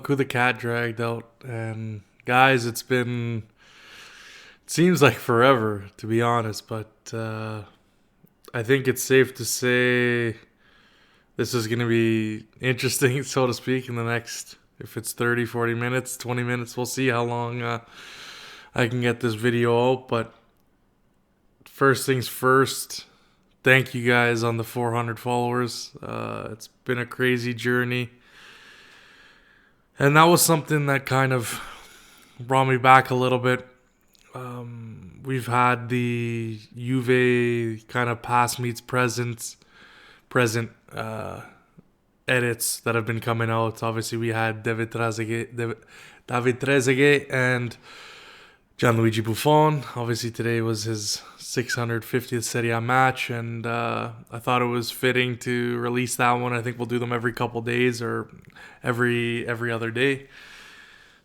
look who the cat dragged out. And guys, it seems like forever, to be honest, but I think it's safe to say this is going to be interesting, so to speak, in the next, if it's 30, 40 minutes, 20 minutes. We'll see how long I can get this video out. But first things first, thank you guys on the 400 followers. It's been a crazy journey. And that was something that kind of brought me back a little bit. We've had the Juve kind of past meets present edits that have been coming out. Obviously, we had David Trezeguet and Gianluigi Buffon. Obviously, today was his 650th Serie A match, and I thought it was fitting to release that one. I think we'll do them every couple days or every other day.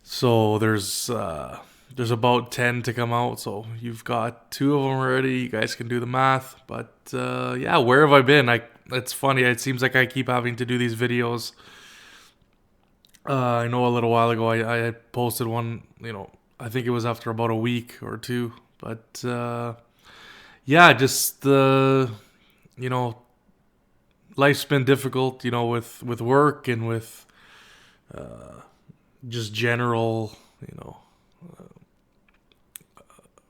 So there's about 10 to come out. So you've got 2 of them already. You guys can do the math. But yeah, where have I been? It's funny. It seems like I keep having to do these videos. I know a little while ago I posted one, I think it was after about a week or 2. But yeah, just life's been difficult, with work and with just general,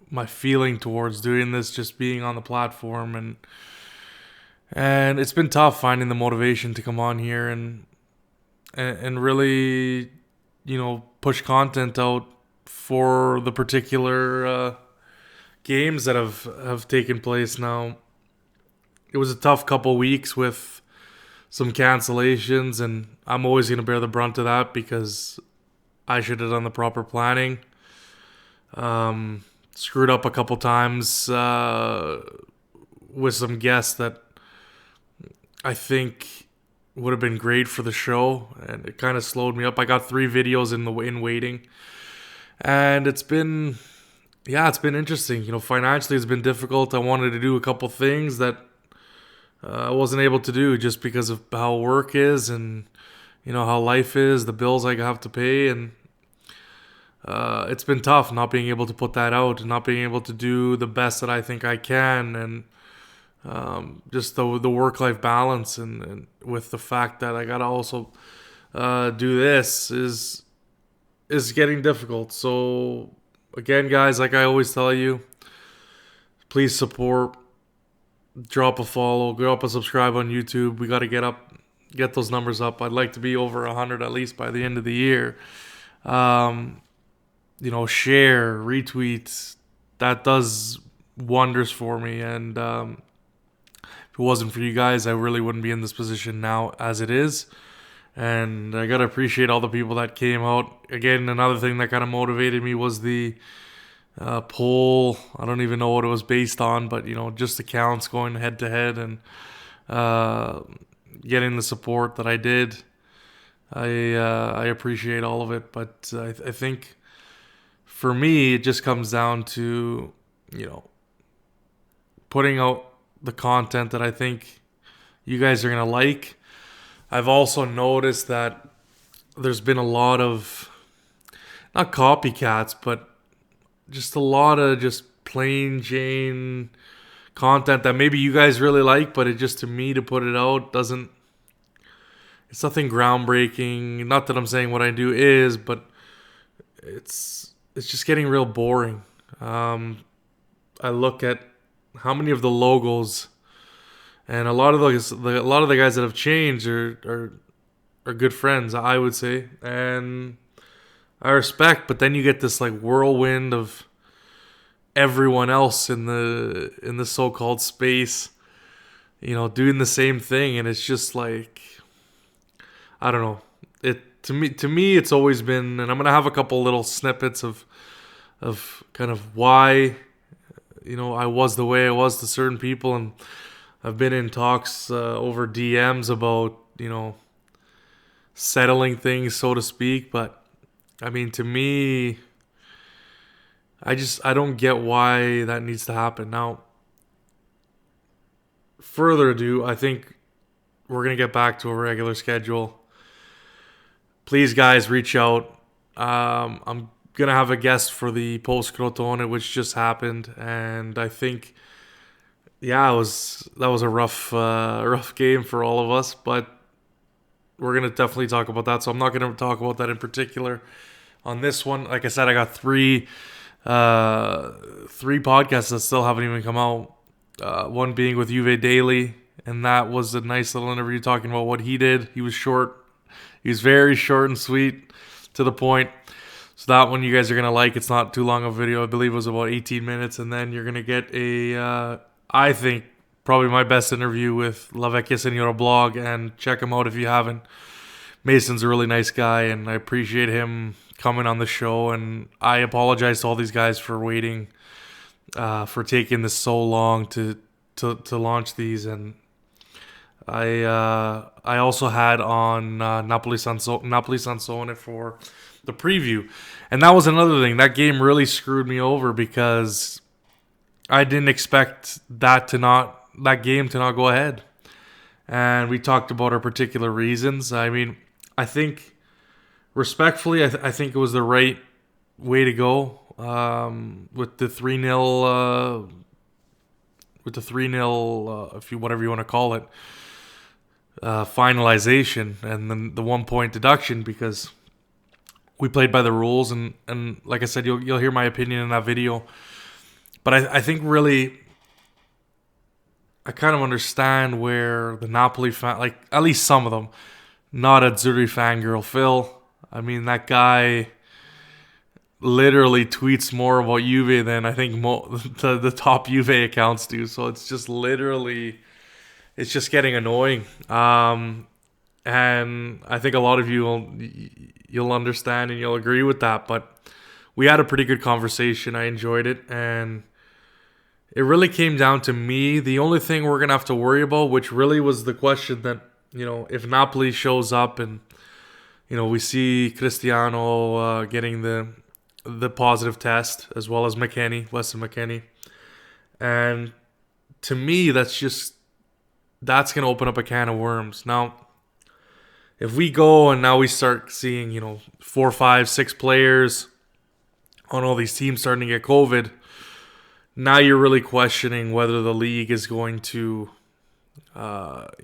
my feeling towards doing this, just being on the platform, and it's been tough finding the motivation to come on here and really, push content out for the particular games that have taken place now. It was a tough couple weeks with some cancellations, and I'm always going to bear the brunt of that because I should have done the proper planning. Screwed up a couple times with some guests that I think would have been great for the show, and it kind of slowed me up. I got 3 videos in waiting, and it's been interesting. Financially it's been difficult. I wanted to do a couple things that I wasn't able to do just because of how work is and how life is, the bills I have to pay, and it's been tough not being able to put that out and not being able to do the best that I think I can, and just the work-life balance and with the fact that I gotta also do this is getting difficult. So again, guys, like I always tell you, please support, drop a follow, drop a subscribe on YouTube. We got to get those numbers up. I'd like to be over 100 at least by the end of the year. Share, retweet, that does wonders for me. And if it wasn't for you guys, I really wouldn't be in this position now as it is. And I got to appreciate all the people that came out. Again, another thing that kind of motivated me was the poll. I don't even know what it was based on, but just the counts going head to head and getting the support that I did. I appreciate all of it, but I think for me it just comes down to putting out the content that I think you guys are gonna like. I've also noticed that there's been a lot of not copycats, but just a lot of just plain Jane content that maybe you guys really like, but it just, to me, to put it out it's nothing groundbreaking. Not that I'm saying what I do is, but it's just getting real boring. I look at how many of the logos, and a lot of the guys that have changed are good friends, I would say, and I respect. But then you get this whirlwind of everyone else in the so-called space, doing the same thing, and it's just I don't know. To me, it's always been, and I'm gonna have a couple little snippets of kind of why I was the way I was to certain people, and I've been in talks over DMs about settling things, so to speak. But I mean, to me, I don't get why that needs to happen. Now, further ado, I think we're going to get back to a regular schedule. please, guys, reach out. I'm gonna have a guest for the post Crotone, which just happened, and I think, yeah, that was a rough game for all of us, but we're gonna definitely talk about that. So I'm not gonna talk about that in particular on this one. Like I said, I got three podcasts that still haven't even come out. One being with Juve Daily, and that was a nice little interview talking about what he did. He was short. He was very short and sweet, to the point. So that one you guys are going to like. It's not too long of a video. I believe it was about 18 minutes. And then you're going to get I think, probably my best interview with La Vecchia Senora blog. And check him out if you haven't. Mason's a really nice guy, and I appreciate him coming on the show. And I apologize to all these guys for waiting, for taking this so long to launch these. And I also had on Napoli Sansone for the preview, and that was another thing. That game really screwed me over because I didn't expect that game to not go ahead. And we talked about our particular reasons. I mean, I think respectfully, I think it was the right way to go with the 3-0 if you whatever you want to call it, finalization, and then the 1 point deduction, because we played by the rules, and like I said, you'll hear my opinion in that video. But I think really, I kind of understand where the Napoli fan, like at least some of them, not Azzurri fangirl Phil. I mean, that guy literally tweets more about Juve than I think the top Juve accounts do. So it's just literally, it's just getting annoying. And I think a lot of you'll understand and you'll agree with that. But we had a pretty good conversation. I enjoyed it, and it really came down to me. The only thing we're gonna have to worry about, which really was the question that, if Napoli shows up and we see Cristiano getting the positive test, as well as Weston McKennie, and to me that's gonna open up a can of worms. Now, if we go and now we start seeing, 4, 5, 6 players on all these teams starting to get COVID, now you're really questioning whether the league is going to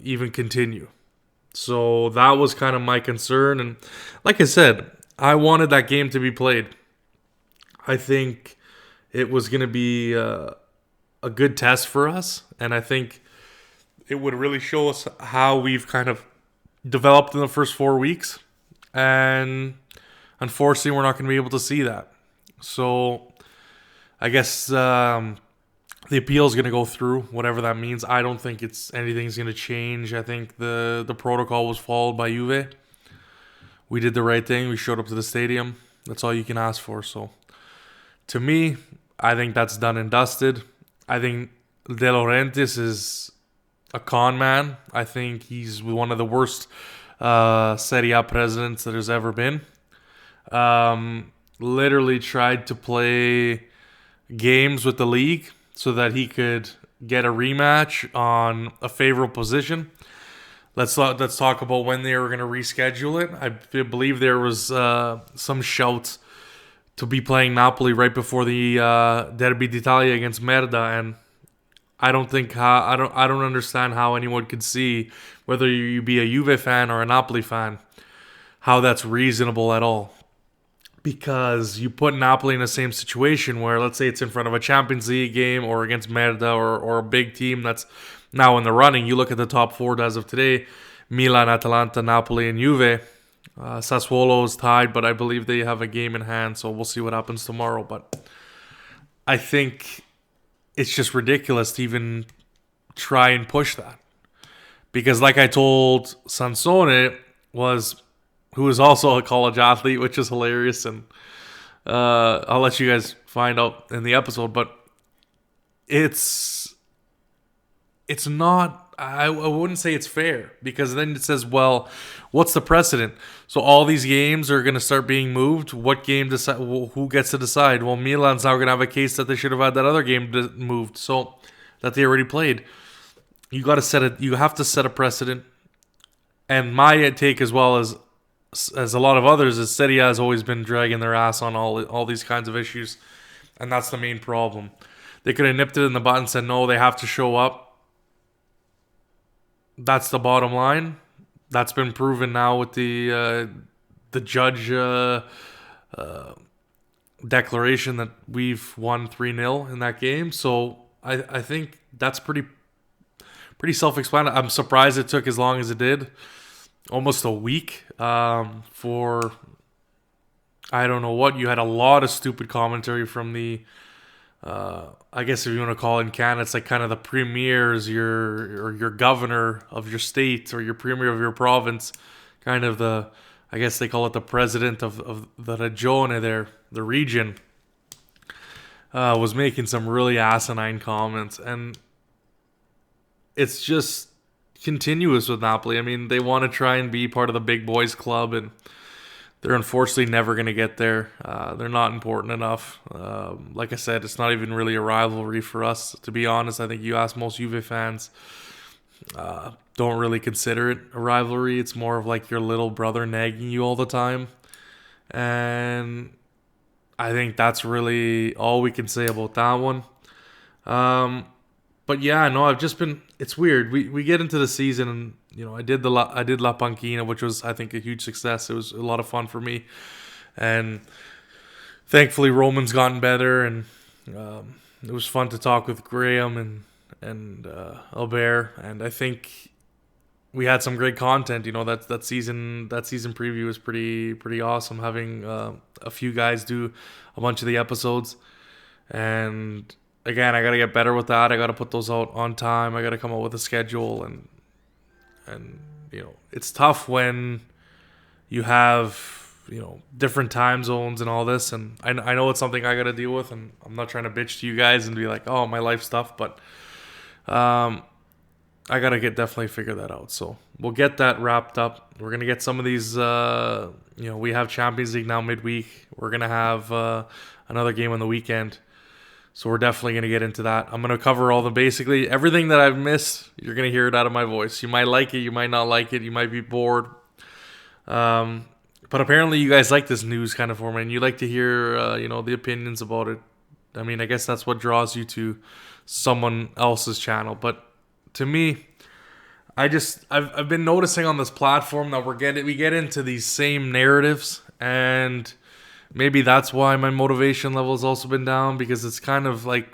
even continue. So that was kind of my concern. And like I said, I wanted that game to be played. I think it was going to be a good test for us. And I think it would really show us how we've kind of developed in the first 4 weeks, and unfortunately we're not going to be able to see that. So I guess the appeal is going to go through, whatever that means. I don't think anything's going to change. I think the protocol was followed by Juve. We did the right thing. We showed up to the stadium. That's all you can ask for. So to me, I think that's done and dusted. I think De Laurentiis is a con man. I think he's one of the worst Serie A presidents that there's ever been. Literally tried to play games with the league so that he could get a rematch on a favorable position. Let's talk about when they were going to reschedule it. I believe there was some shouts to be playing Napoli right before the Derby d'Italia against Merda, and I don't understand how anyone could see, whether you be a Juve fan or a Napoli fan, how that's reasonable at all. Because you put Napoli in the same situation where, let's say it's in front of a Champions League game or against Merda or a big team that's now in the running. You look at the top 4 as of today: Milan, Atalanta, Napoli, and Juve. Sassuolo is tied, but I believe they have a game in hand, so we'll see what happens tomorrow. But I think it's just ridiculous to even try and push that. Because like I told Sansone, who is also a college athlete, which is hilarious, and I'll let you guys find out in the episode, but it's not, I wouldn't say it's fair, because then it says, well, what's the precedent? So all these games are going to start being moved. What game who gets to decide? Well, Milan's now going to have a case that they should have had that other game moved, so that they already played. You have to set a precedent. And my take as well is, as a lot of others, is Serie A has always been dragging their ass on all these kinds of issues, and that's the main problem. They could have nipped it in the butt and said no, they have to show up. That's the bottom line. That's been proven now with the judge declaration that we've won 3-0 in that game. So I think that's pretty self-explanatory. I'm surprised it took as long as it did, almost a week for I don't know what. You had a lot of stupid commentary from the I guess if you want to call it in Canada, it's like kind of the premiers, your governor of your state or your premier of your province, kind of the, I guess they call it the president of the regione there, the region, was making some really asinine comments. And it's just continuous with Napoli. I mean, they want to try and be part of the big boys club, and they're unfortunately never going to get there. They're not important enough. Like I said, it's not even really a rivalry for us. To be honest, I think you ask most Juve fans, don't really consider it a rivalry. It's more of like your little brother nagging you all the time. And I think that's really all we can say about that one. But yeah, no, I've just been. It's weird. We get into the season, and I did La Panchina, which was, I think, a huge success. It was a lot of fun for me, and thankfully Roman's gotten better, and it was fun to talk with Graham and Albert, and I think we had some great content. That season preview was pretty awesome. Having a few guys do a bunch of the episodes, and again, I got to get better with that. I got to put those out on time. I got to come up with a schedule, and it's tough when you have different time zones and all this. And I know it's something I got to deal with, and I'm not trying to bitch to you guys and be like, oh, my life stuff, but I got to definitely figure that out. So we'll get that wrapped up. We're gonna get some of these. We have Champions League now midweek. We're gonna have another game on the weekend. So we're definitely going to get into that. I'm going to cover basically everything that I've missed. You're going to hear it out of my voice. You might like it. You might not like it. You might be bored. But apparently you guys like this news kind of format, and you like to hear, the opinions about it. I mean, I guess that's what draws you to someone else's channel. But to me, I've been noticing on this platform that we get into these same narratives, and maybe that's why my motivation level has also been down, because it's kind of like,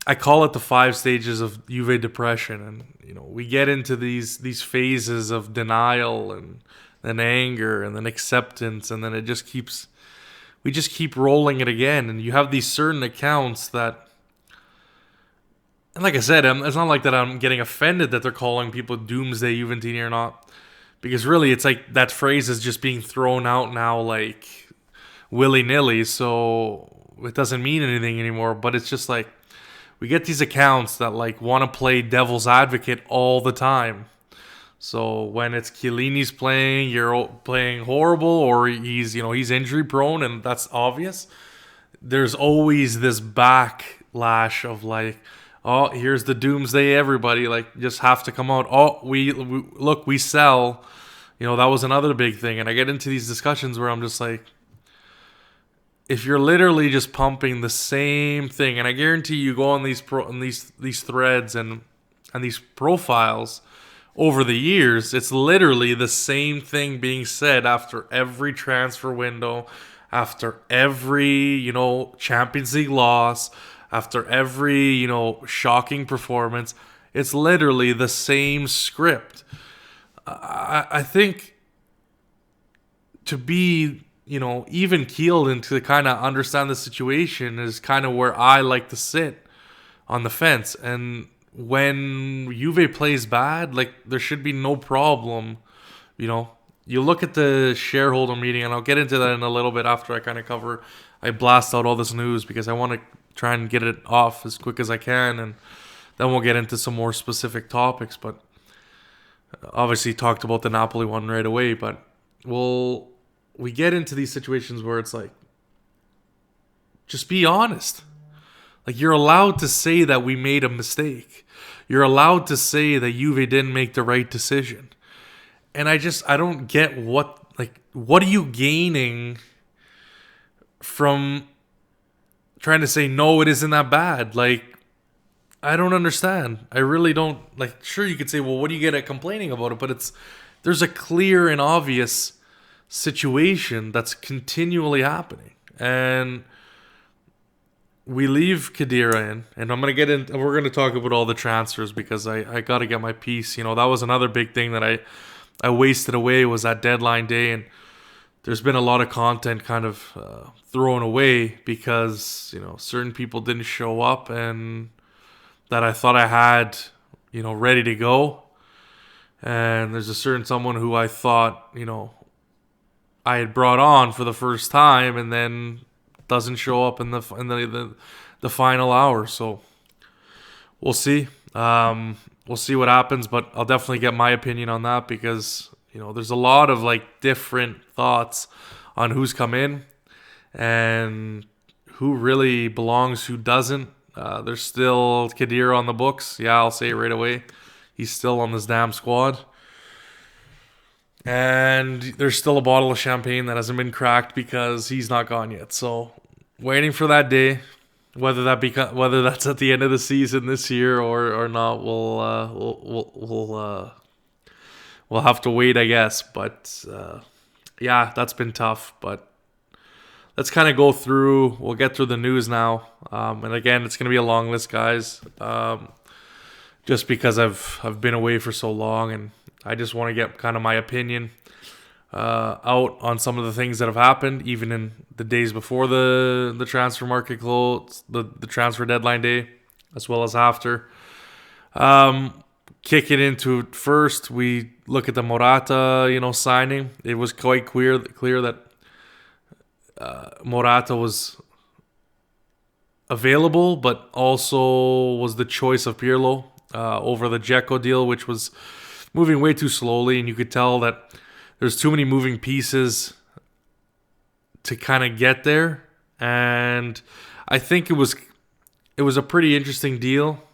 I call it the 5 stages of Juve depression. And, we get into these phases of denial and then anger and then acceptance. And then we just keep rolling it again. And you have these certain accounts that, and like I said, it's not like that I'm getting offended that they're calling people doomsday Juventinita or not. Because really, it's like that phrase is just being thrown out now like willy-nilly, so it doesn't mean anything anymore. But it's just like, we get these accounts that like want to play devil's advocate all the time. So when it's Chiellini's playing, you're playing horrible, or he's injury prone, and that's obvious. There's always this backlash of like, oh, here's the doomsday, everybody like just have to come out. Oh, we sell. That was another big thing. And I get into these discussions where I'm just like, if you're literally just pumping the same thing, and I guarantee you go on these threads and these profiles over the years, it's literally the same thing being said after every transfer window, after every Champions League loss, after every shocking performance. It's literally the same script. I think to be even keeled and to kind of understand the situation is kind of where I like to sit on the fence. And when Juve plays bad, like, there should be no problem. You look at the shareholder meeting, and I'll get into that in a little bit after I blast out all this news, because I want to try and get it off as quick as I can, and then we'll get into some more specific topics. But obviously talked about the Napoli one right away, but we get into these situations where it's like, just be honest. Like, you're allowed to say that we made a mistake. You're allowed to say that Juve didn't make the right decision. And I don't get what are you gaining from trying to say, no, it isn't that bad? Like, I don't understand. I really don't. Like, sure, you could say, well, what do you get at complaining about it? But there's a clear and obvious situation that's continually happening. And we leave Kadira in, and I'm gonna get in. We're gonna talk about all the transfers because I got to get my piece. You know, that was another big thing that I wasted away, was that deadline day, and there's been a lot of content kind of thrown away because, you know, certain people didn't show up and that I thought I had, you know, ready to go. And there's a certain someone who I thought, you know, I had brought on for the first time and then doesn't show up in the final hour. So we'll see. We'll see what happens, but I'll definitely get my opinion on that because, you know, there's a lot of like different thoughts on who's come in and who really belongs, who doesn't. There's still Kadir on the books. Yeah, I'll say it right away. He's still on this damn squad. And there's still a bottle of champagne that hasn't been cracked because he's not gone yet. So waiting for that day, whether that's at the end of the season this year or not, we'll have to wait, I guess. But yeah, that's been tough. But let's kind of go through. We'll get through the news now. And again, it's going to be a long list, guys. Just because I've been away for so long, and I just want to get kind of my opinion out on some of the things that have happened, even in the days before the transfer market closed, the transfer deadline day, as well as after. Kick it into it first. We look at the Morata, you know, signing. It was quite clear that Morata was available, but also was the choice of Pirlo over the Dzeko deal, which was moving way too slowly, and you could tell that there's too many moving pieces to kind of get there. And I think it was a pretty interesting deal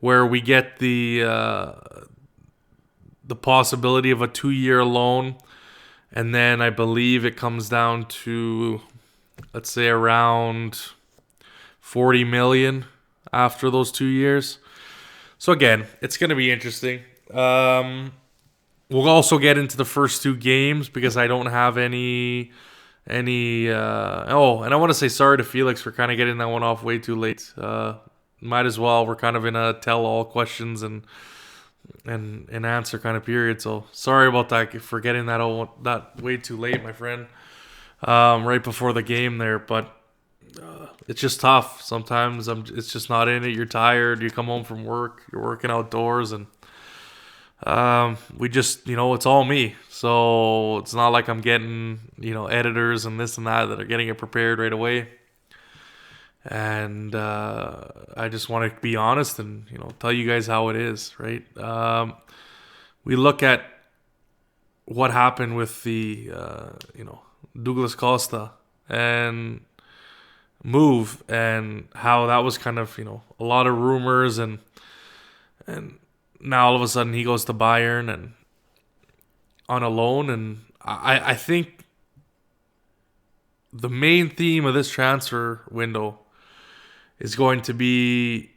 where we get the possibility of a 2-year loan, and then I believe it comes down to, let's say, around 40 million after those 2 years. So again, it's going to be interesting. We'll also get into the first 2 games because I don't have any and I want to say sorry to Felix for kind of getting that one off way too late. Might as well. We're kind of in a tell all questions and answer kind of period. So sorry about that for getting that way too late, my friend. Right before the game there, but it's just tough. Sometimes it's just not in it. You're tired. You come home from work. You're working outdoors, and we just, you know, it's all me. So it's not like I'm getting, you know, editors and this and that are getting it prepared right away. And I just want to be honest and, you know, tell you guys how it is, right? We look at what happened with the, you know, Douglas Costa and move, and how that was kind of, you know, a lot of rumors, and now all of a sudden he goes to Bayern and on a loan. And I think the main theme of this transfer window is going to be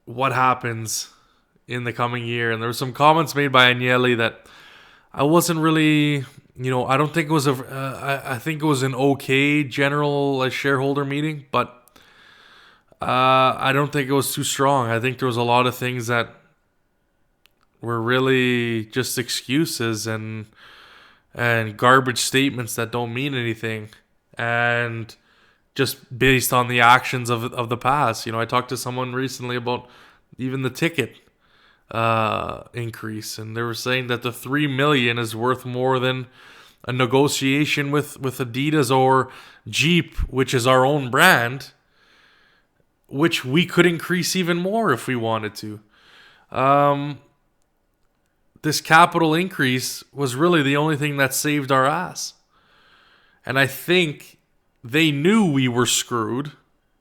what happens in the coming year. And there were some comments made by Agnelli that I wasn't really, you know, I don't think it was I think it was an okay general shareholder meeting, but I don't think it was too strong. I think there was a lot of things that were really just excuses and garbage statements that don't mean anything, and just based on the actions of the past. You know, I talked to someone recently about even the ticket increase, and they were saying that the 3 million is worth more than a negotiation with Adidas or Jeep, which is our own brand, which we could increase even more if we wanted to. This capital increase was really the only thing that saved our ass. And I think they knew we were screwed,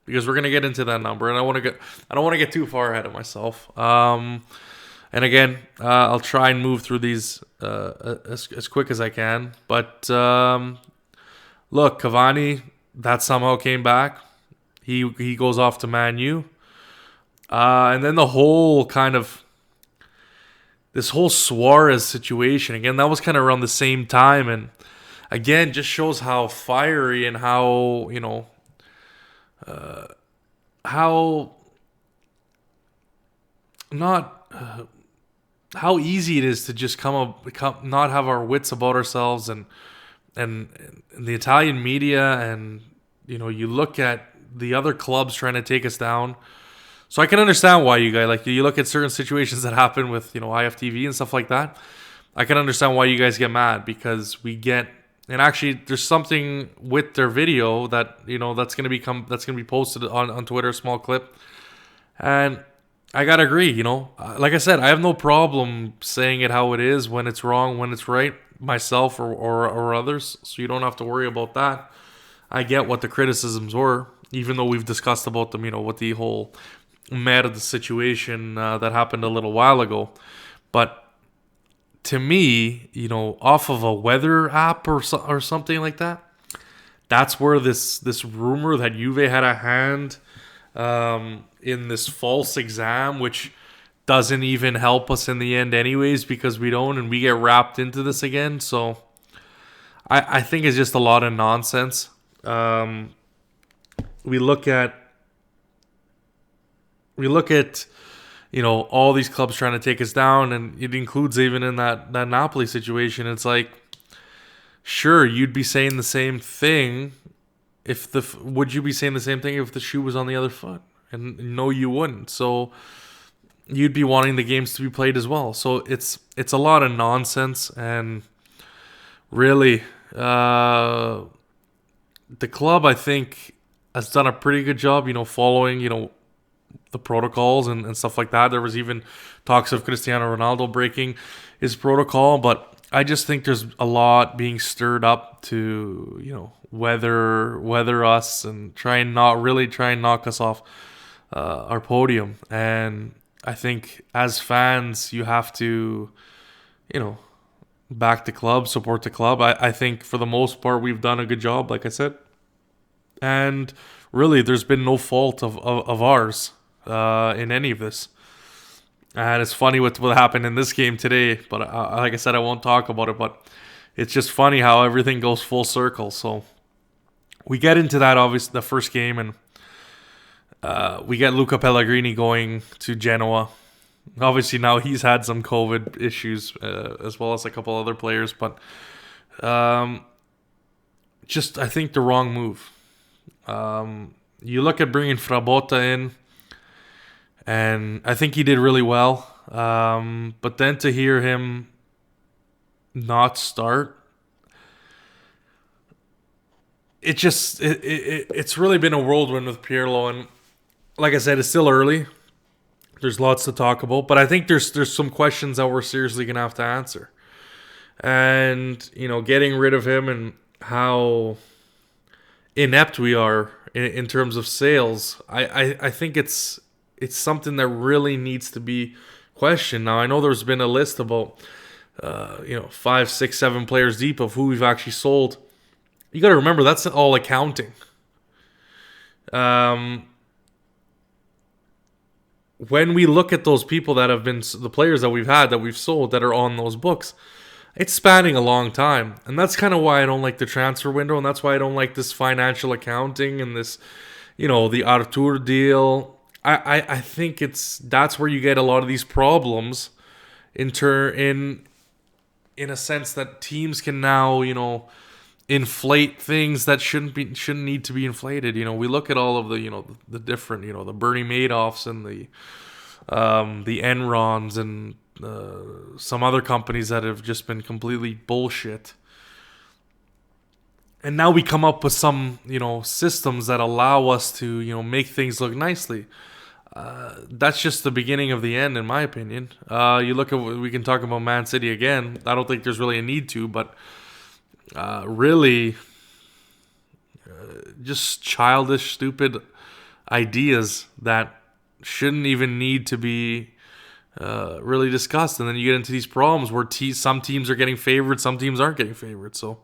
because we're going to get into that number, and I don't want to get too far ahead of myself. And again, I'll try and move through these as quick as I can. But look, Cavani, that somehow came back. He goes off to Man U. And then the whole kind of this whole Suarez situation, again, that was kind of around the same time. And again, just shows how fiery and how, how not how easy it is to just not have our wits about ourselves, and the Italian media, and you look at the other clubs trying to take us down. So I can understand why you guys, like, you look at certain situations that happen with IFTV and stuff like that. I can understand why you guys get mad, because and actually there's something with their video that that's gonna be posted on Twitter, a small clip, and I gotta agree. Like I said, I have no problem saying it how it is, when it's wrong, when it's right, myself or others. So you don't have to worry about that. I get what the criticisms were, even though we've discussed about them. With the whole the situation that happened a little while ago, but to me, off of a weather app or something like that, that's where this rumor that Juve had a hand in this false exam, which doesn't even help us in the end anyways, because we don't, and we get wrapped into this again. So I think it's just a lot of nonsense. We look at all these clubs trying to take us down, and it includes even in that Napoli situation. It's like, sure, you'd be saying the same thing would you be saying the same thing if the shoe was on the other foot? And no, you wouldn't. So you'd be wanting the games to be played as well. So it's a lot of nonsense, and really, the club, I think, has done a pretty good job, following, the protocols and stuff like that. There was even talks of Cristiano Ronaldo breaking his protocol, but I just think there's a lot being stirred up to, weather us and try and knock us off our podium. And I think as fans, you have to, back the club, support the club. I think for the most part, we've done a good job, like I said. And really, there's been no fault of ours in any of this. And it's funny what happened in this game today, but like I said, I won't talk about it, but it's just funny how everything goes full circle. So we get into that, obviously, the first game, and we get Luca Pellegrini going to Genoa. Obviously, now he's had some COVID issues, as well as a couple other players, but just, I think, the wrong move. You look at bringing Frabotta in, and I think he did really well. But then to hear him not start, it's really been a whirlwind with Pirlo. And like I said, it's still early. There's lots to talk about, but I think there's some questions that we're seriously gonna have to answer. And getting rid of him, and how inept we are in terms of sales, I think it's something that really needs to be questioned. Now, I know there's been a list about 5, 6, 7 players deep of who we've actually sold. You got to remember, that's all accounting. When we look at those people that have been the players that we've had, that we've sold, that are on those books, it's spanning a long time. And that's kind of why I don't like the transfer window, and that's why I don't like this financial accounting and this, the Artur deal. I think that's where you get a lot of these problems in a sense that teams can now, inflate things that shouldn't need to be inflated. We look at all of the, the different, the Bernie Madoffs and the Enrons and some other companies that have just been completely bullshit. And now we come up with some, systems that allow us to, make things look nicely. That's just the beginning of the end, in my opinion. You look at, we can talk about Man City again. I don't think there's really a need to, but really, just childish, stupid ideas that shouldn't even need to be really discussed. And then you get into these problems where some teams are getting favored, some teams aren't getting favored. So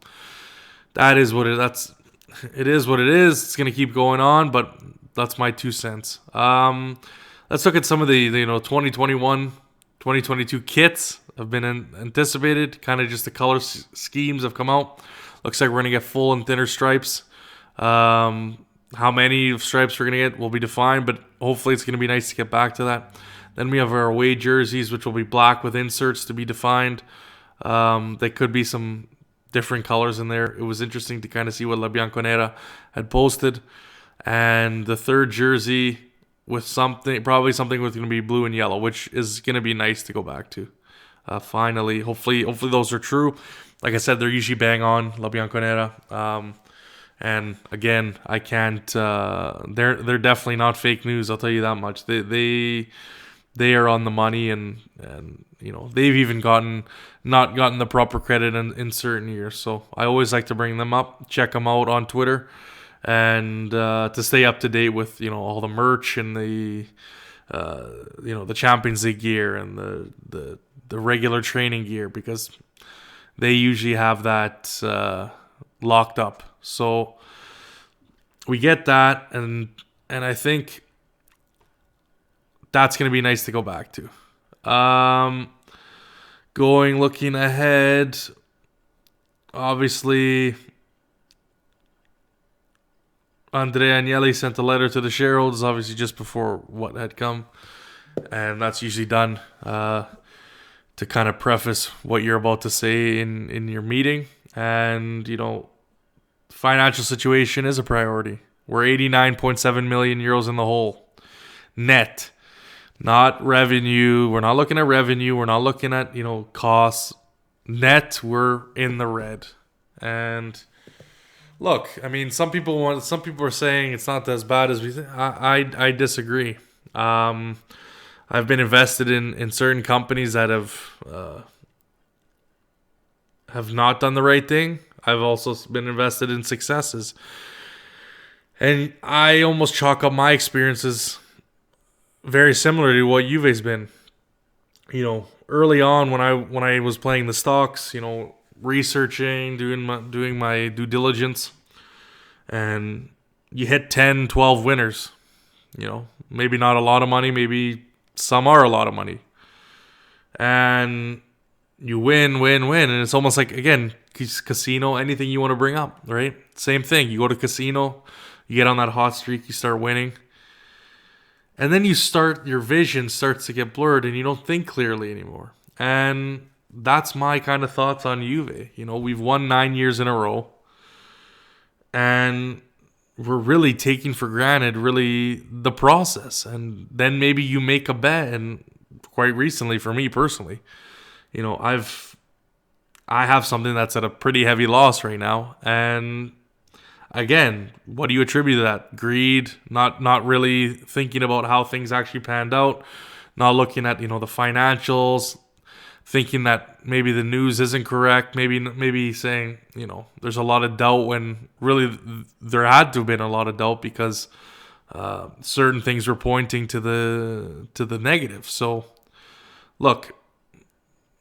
that is what it is what it is. It's gonna keep going on, but that's my 2 cents. Let's look at some of the 2021, 2022 kits have been anticipated. Kind of just the color schemes have come out. Looks like we're gonna get full and thinner stripes. How many stripes we're going to get will be defined, but hopefully it's going to be nice to get back to that. Then we have our away jerseys, which will be black with inserts to be defined. There could be some different colors in there. It was interesting to kind of see what La Bianconera had posted. And the third jersey with probably something with going to be blue and yellow, which is going to be nice to go back to. Finally, hopefully those are true. Like I said, they're usually bang on, La Bianconera. And again, I can't. They're definitely not fake news. I'll tell you that much. They are on the money, and they've even not gotten the proper credit in certain years. So I always like to bring them up, check them out on Twitter, and to stay up to date with all the merch and the Champions League gear and the regular training gear, because they usually have that locked up. So we get that, and I think that's going to be nice to go back to. Looking ahead, obviously, Andrea Agnelli sent a letter to the shareholders, obviously just before what had come, and that's usually done to kind of preface what you're about to say in your meeting. And financial situation is a priority. We're 89.7 million euros in the hole. Net. Not revenue. We're not looking at revenue. We're not looking at, costs. Net, we're in the red. And look, I mean, some people are saying it's not as bad as we think. I disagree. I've been invested in certain companies that have not done the right thing. I've also been invested in successes. And I almost chalk up my experiences very similar to what Juve's been. Early on when I was playing the stocks, researching, doing my due diligence, and you hit 10, 12 winners. Maybe not a lot of money, maybe some are a lot of money. And you win, and it's almost like, again, casino, anything you want to bring up, right? Same thing. You go to casino, you get on that hot streak, you start winning. And then your vision starts to get blurred and you don't think clearly anymore. And that's my kind of thoughts on Juve. We've won 9 years in a row. And we're really taking for granted the process. And then maybe you make a bet. And quite recently, for me personally, I have something that's at a pretty heavy loss right now. And again, what do you attribute to that? Greed, not really thinking about how things actually panned out, not looking at, the financials, thinking that maybe the news isn't correct, maybe saying, there's a lot of doubt when really there had to have been a lot of doubt because certain things were pointing to the negative. So look,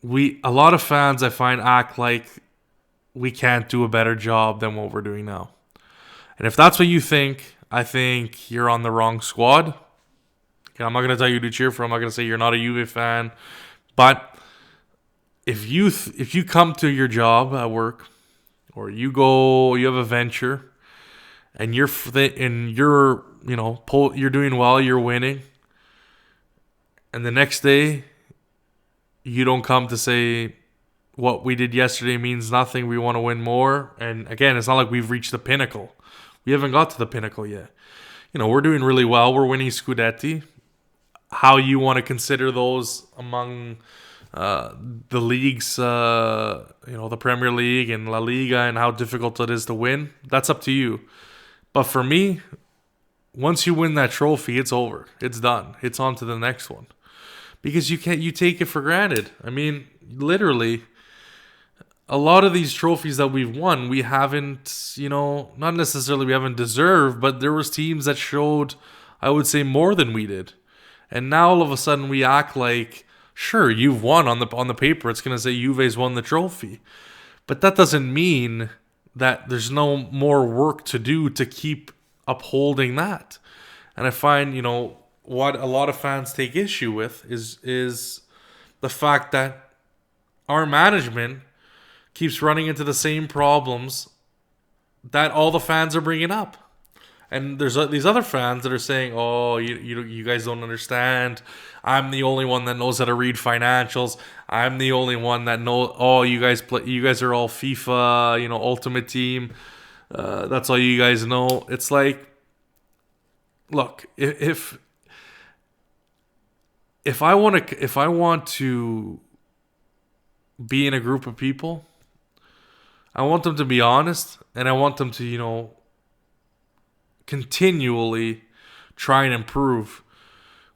a lot of fans, I find, act like we can't do a better job than what we're doing now. And if that's what you think, I think you're on the wrong squad. Okay, I'm not going to tell you to cheer for. I'm not going to say you're not a Juve fan. But if you come to your job at work, or you have a venture, and you're doing well, you're winning, and the next day you don't come to say what we did yesterday means nothing, we want to win more. And again, it's not like we've reached the pinnacle. We haven't got to the pinnacle yet. We're doing really well. We're winning Scudetti. How you want to consider those among the leagues, the Premier League and La Liga, and how difficult it is to win, that's up to you. But for me, once you win that trophy, it's over. It's done. It's on to the next one. Because you take it for granted. I mean, literally, a lot of these trophies that we've won, we haven't, not necessarily we haven't deserved, but there was teams that showed, I would say, more than we did. And now all of a sudden we act like, Sure, you've won on the paper. It's going to say Juve's won the trophy. But that doesn't mean that there's no more work to do to keep upholding that. And I find, what a lot of fans take issue with is the fact that our management keeps running into the same problems that all the fans are bringing up. And there's these other fans that are saying, "Oh, you guys don't understand. I'm the only one that knows how to read financials. I'm the only one that knows. Oh, you guys are all FIFA, Ultimate Team. That's all you guys know." It's like, look, if I want to be in a group of people, I want them to be honest, and I want them to, continually try and improve.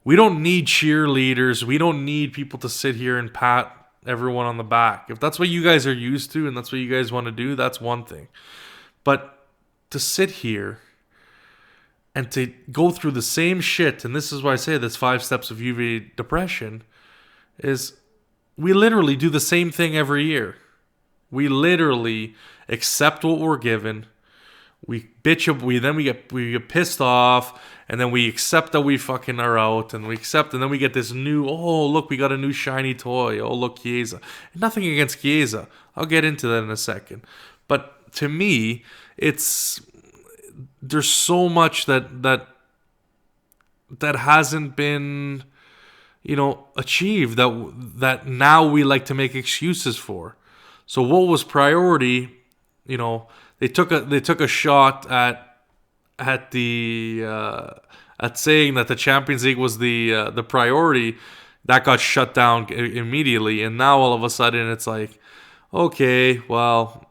We don't need cheerleaders. We don't need people to sit here and pat everyone on the back. If that's what you guys are used to and that's what you guys want to do, that's one thing. But to sit here and to go through the same shit, and this is why I say this 5 steps of UV depression, is we literally do the same thing every year. We literally accept what we're given. We bitch up. We get pissed off, and then we accept that we fucking are out, and then we get this new. Oh, look, we got a new shiny toy. Oh, look, Chiesa. Nothing against Chiesa. I'll get into that in a second. But to me, there's so much that hasn't been, achieved that now we like to make excuses for. So what was priority? They took a shot at saying that the Champions League was the priority. That got shut down immediately, and now all of a sudden it's like, okay, well,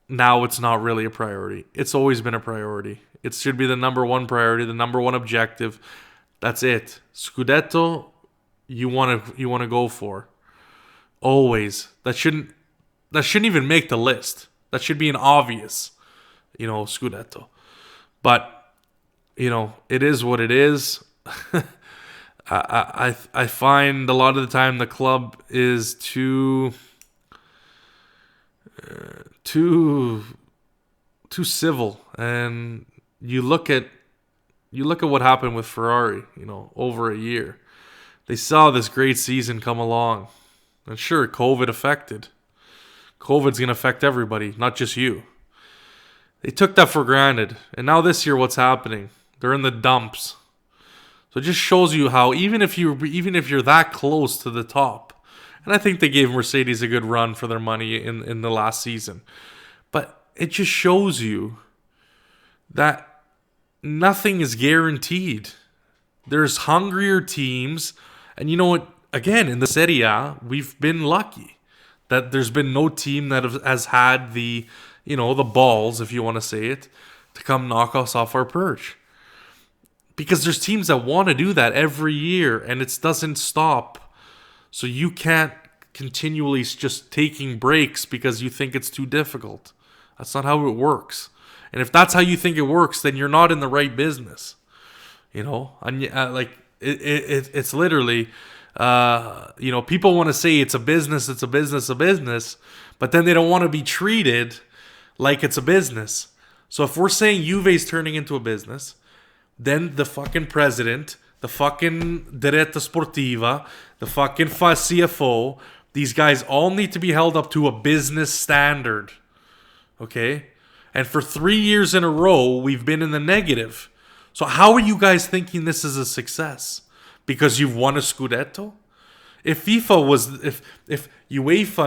now it's not really a priority. It's always been a priority. It should be the number one priority, the number one objective. That's it. Scudetto, you want to go for. Always. That shouldn't even make the list. That should be an obvious, Scudetto. But, it is what it is. I find a lot of the time the club is too civil, and you look at what happened with Ferrari, over a year. They saw this great season come along, and sure, COVID affected. COVID's going to affect everybody, not just you. They took that for granted. And now this year, what's happening? They're in the dumps. So it just shows you how even if you're that close to the top, and I think they gave Mercedes a good run for their money in the last season, but it just shows you that nothing is guaranteed. There's hungrier teams, and you know what? Again, in the Serie A, we've been lucky that there's been no team that has had the balls, if you want to say it, to come knock us off our perch. Because there's teams that want to do that every year, and it doesn't stop. So you can't continually just taking breaks because you think it's too difficult. That's not how it works. And if that's how you think it works, then you're not in the right business. And it's literally. People want to say it's a business, but then they don't want to be treated like it's a business. So if we're saying Juve's turning into a business, then the fucking president, the fucking Diretta Sportiva, the fucking CFO, these guys all need to be held up to a business standard. Okay? And for 3 years in a row, we've been in the negative. So how are you guys thinking this is a success? Because you've won a Scudetto? If UEFA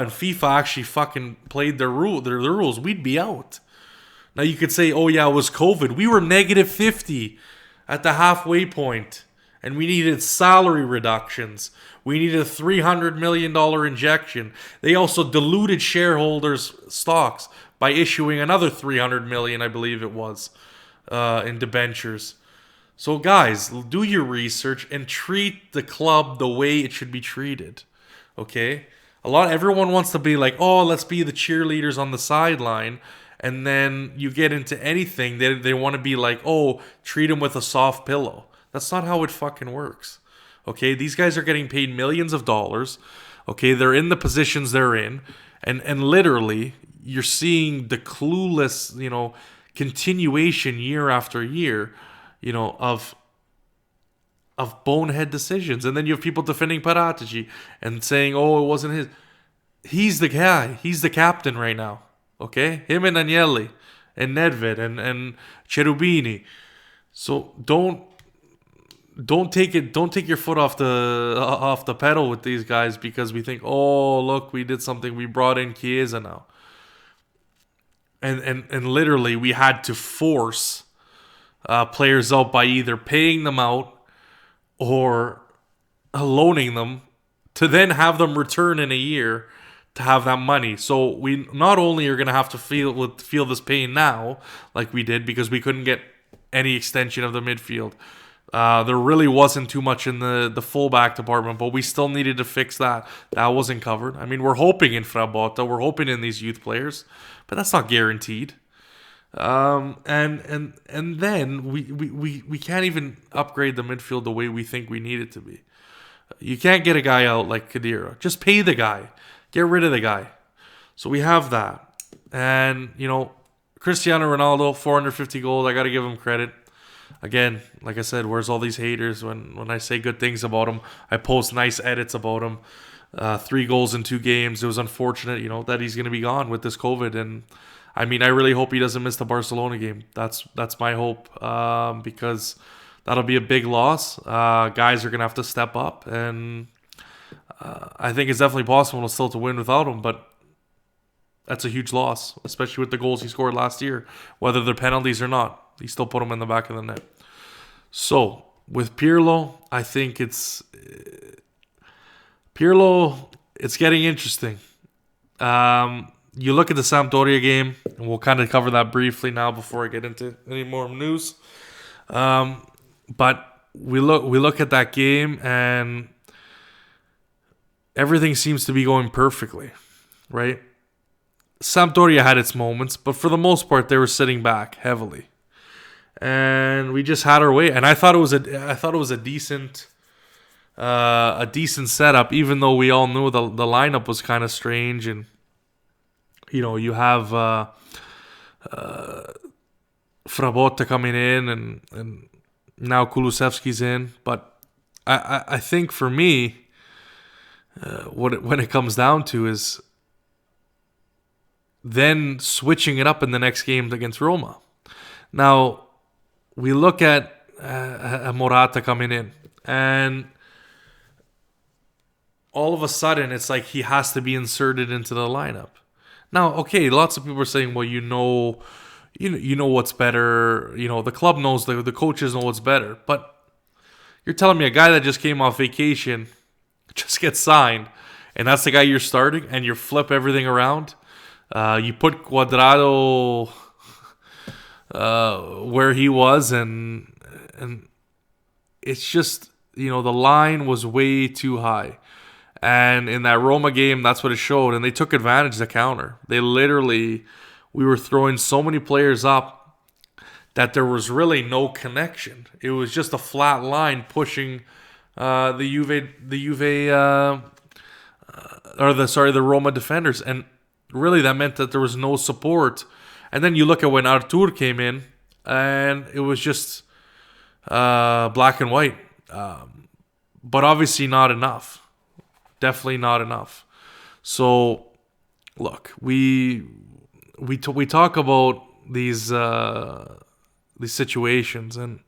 and FIFA actually fucking played their rules, we'd be out. Now you could say, oh yeah, it was COVID. We were negative 50 at the halfway point, and we needed salary reductions. We needed a $300 million injection. They also diluted shareholders' stocks by issuing another $300 million, I believe it was, in debentures. So guys, do your research and treat the club the way it should be treated. Okay? Everyone wants to be like, oh, let's be the cheerleaders on the sideline. And then you get into anything, they want to be like, oh, treat them with a soft pillow. That's not how it fucking works. Okay, these guys are getting paid millions of dollars. Okay, they're in the positions they're in, and literally you're seeing the clueless, continuation year after year, of bonehead decisions. And then you have people defending Paratici and saying, "Oh, it wasn't his." He's the guy. He's the captain right now. Okay, him and Agnelli and Nedved and Cherubini. So don't take your foot off the pedal with these guys because we think, oh, look, we did something. We brought in Chiesa now. And literally we had to force players out by either paying them out or loaning them to then have them return in a year to have that money. So we not only are going to have to feel this pain now like we did because we couldn't get any extension of the midfield. There really wasn't too much in the fullback department, but we still needed to fix that. That wasn't covered. I mean, we're hoping in Frabotta, we're hoping in these youth players, but that's not guaranteed. And then we can't even upgrade the midfield the way we think we need it to be. You can't get a guy out like Khedira. Just pay the guy. Get rid of the guy. So we have that. And, Cristiano Ronaldo, 450 goals. I got to give him credit. Again, like I said, where's all these haters when I say good things about him? I post nice edits about him. 3 goals in 2 games. It was unfortunate, that he's going to be gone with this COVID. And I mean, I really hope he doesn't miss the Barcelona game. That's my hope because that'll be a big loss. Guys are going to have to step up. And I think it's definitely possible still to win without him. But that's a huge loss, especially with the goals he scored last year. Whether they're penalties or not, he still put them in the back of the net. So, with Pirlo, I think it's getting interesting. You look at the Sampdoria game, and we'll kind of cover that briefly now before I get into any more news. But we look at that game, and everything seems to be going perfectly, right? Sampdoria had its moments, but for the most part, they were sitting back heavily, and we just had our way. And I thought it was a decent setup, even though we all knew the lineup was kind of strange. And you have Frabotta coming in, and now Kulusevski's in. But I think for me, when it comes down to is then switching it up in the next game against Roma. Now, we look at Morata coming in, and all of a sudden, it's like he has to be inserted into the lineup. Now, okay, lots of people are saying, well, you know what's better. The club knows, the coaches know what's better. But you're telling me a guy that just came off vacation just gets signed, and that's the guy you're starting, and you flip everything around. You put Cuadrado where he was, and it's just, the line was way too high. And in that Roma game, that's what it showed. And they took advantage of the counter. We were throwing so many players up that there was really no connection. It was just a flat line pushing the Roma defenders. And really that meant that there was no support. And then you look at when Artur came in, and it was just black and white. But obviously not enough. Definitely not enough. So, look, we talk about these situations, and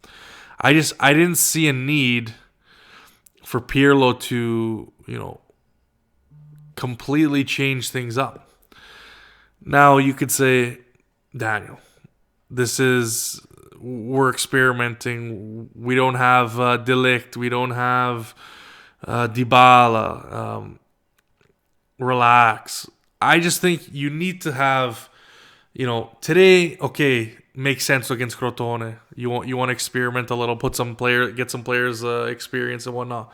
I didn't see a need for Pirlo to completely change things up. Now you could say, Daniel, we're experimenting. We don't have De Ligt. We don't have Dybala. Relax. I just think you need to have, today, okay, makes sense against Crotone. You want to experiment a little, get some players experience and whatnot.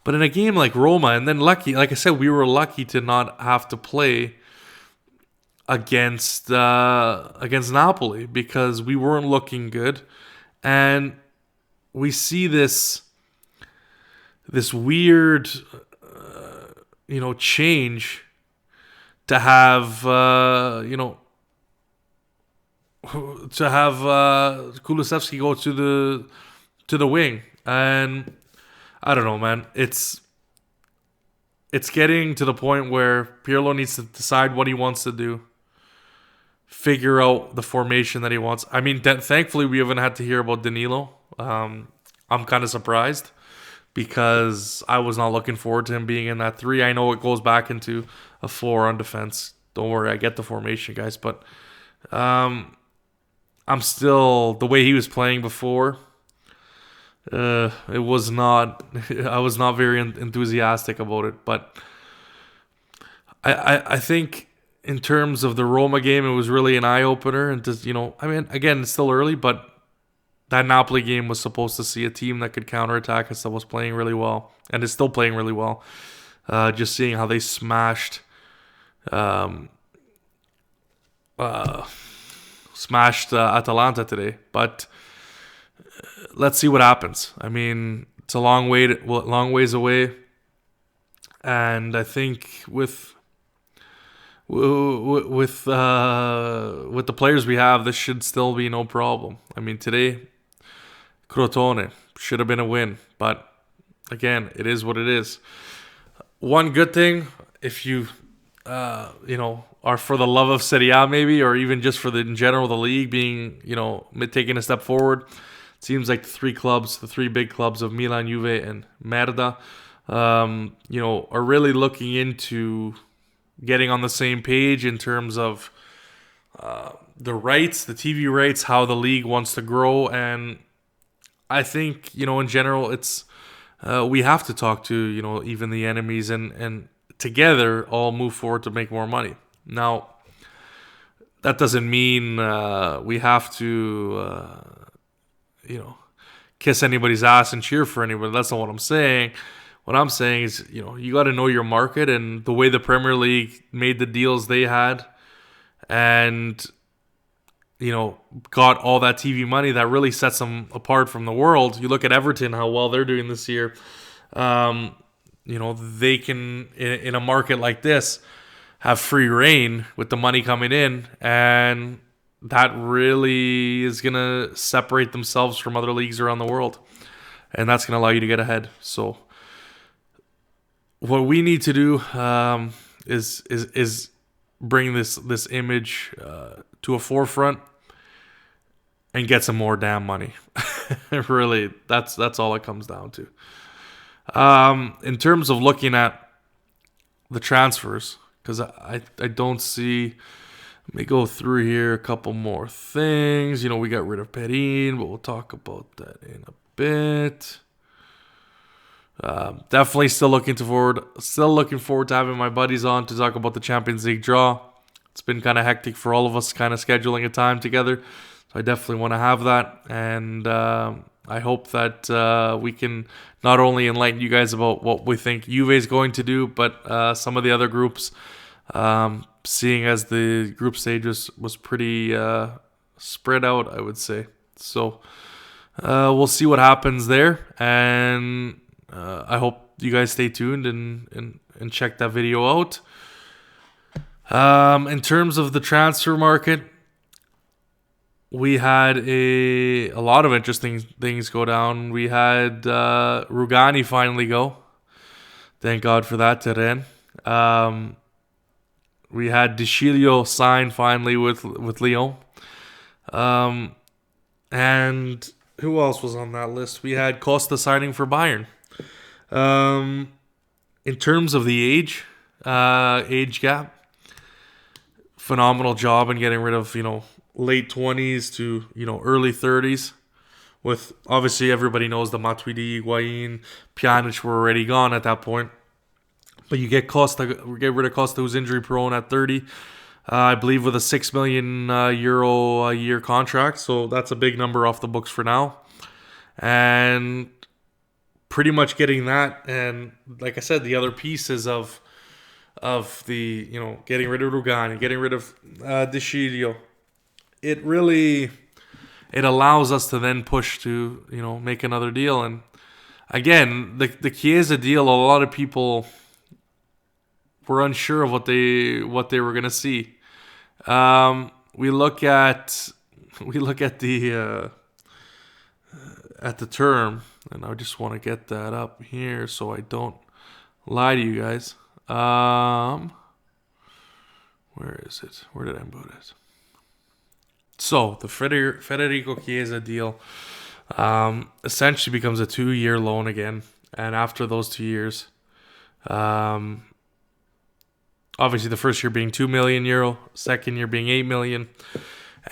But in a game like Roma, and then like I said, we were lucky to not have to play against Napoli because we weren't looking good, and we see this this weird, change to have, Kulusevski go to the wing. And I don't know, man. It's getting to the point where Pirlo needs to decide what he wants to do, figure out the formation that he wants. I mean, thankfully we haven't had to hear about Danilo. I'm kind of surprised because I was not looking forward to him being in that 3. I know it goes back into a 4 on defense. Don't worry, I get the formation, guys. But I'm still, the way he was playing before, it was not, I was not very enthusiastic about it. But I think in terms of the Roma game, it was really an eye-opener. And just, I mean, again, it's still early, but that Napoli game was supposed to see a team that could counterattack and still was playing really well. And is still playing really well. Just seeing how they smashed Atalanta today. But let's see what happens. I mean, it's a long ways away. And I think with the players we have, this should still be no problem. I mean, today, Crotone should have been a win, but again, it is what it is. One good thing, if you, are for the love of Serie A maybe, or even just for in general the league being, taking a step forward, it seems like the 3 big clubs of Milan, Juve, and Merda, are really looking into getting on the same page in terms of the rights, the TV rights, how the league wants to grow. And I think, in general, it's we have to talk to, even the enemies and together all move forward to make more money. Now, that doesn't mean we have to, kiss anybody's ass and cheer for anybody. That's not what I'm saying. What I'm saying is, you got to know your market, and the way the Premier League made the deals they had and, got all that TV money, that really sets them apart from the world. You look at Everton, how well they're doing this year. They can, in a market like this, have free reign with the money coming in, and that really is going to separate themselves from other leagues around the world. And that's going to allow you to get ahead. So what we need to do is bring this image to a forefront and get some more damn money. Really, that's all it comes down to. In terms of looking at the transfers, because I don't see. Let me go through here a couple more things. We got rid of Perin, but we'll talk about that in a bit. Definitely still looking forward to having my buddies on to talk about the Champions League draw. It's been kind of hectic for all of us, kind of scheduling a time together. So I definitely want to have that, and I hope that we can not only enlighten you guys about what we think Juve is going to do, but some of the other groups. Seeing as the group stage was pretty spread out, I would say. So we'll see what happens there, and I hope you guys stay tuned and check that video out. In terms of the transfer market, we had a lot of interesting things go down. We had Rugani finally go. Thank God for that, Teren. We had De Sciglio sign finally with Lyon. And who else was on that list? We had Costa signing for Bayern. In terms of the age gap, phenomenal job in getting rid of, late 20s to, early 30s. With, obviously, everybody knows the Matuidi, Higuain, Pjanic were already gone at that point. But you get rid of Costa, who's injury prone at 30. I believe with a €6 million a year contract. So that's a big number off the books for now. And pretty much getting that. And like I said, the other pieces of the, getting rid of Rugani, getting rid of De Sciglio. It allows us to then push to, make another deal. And again, the Chiesa deal, a lot of people were unsure of what they were gonna see. We look at the term, and I just want to get that up here so I don't lie to you guys. Where is it? Where did I put it? So the Federico Chiesa deal essentially becomes a 2-year loan again, and after those 2 years, obviously the first year being €2 million, second year being 8 million,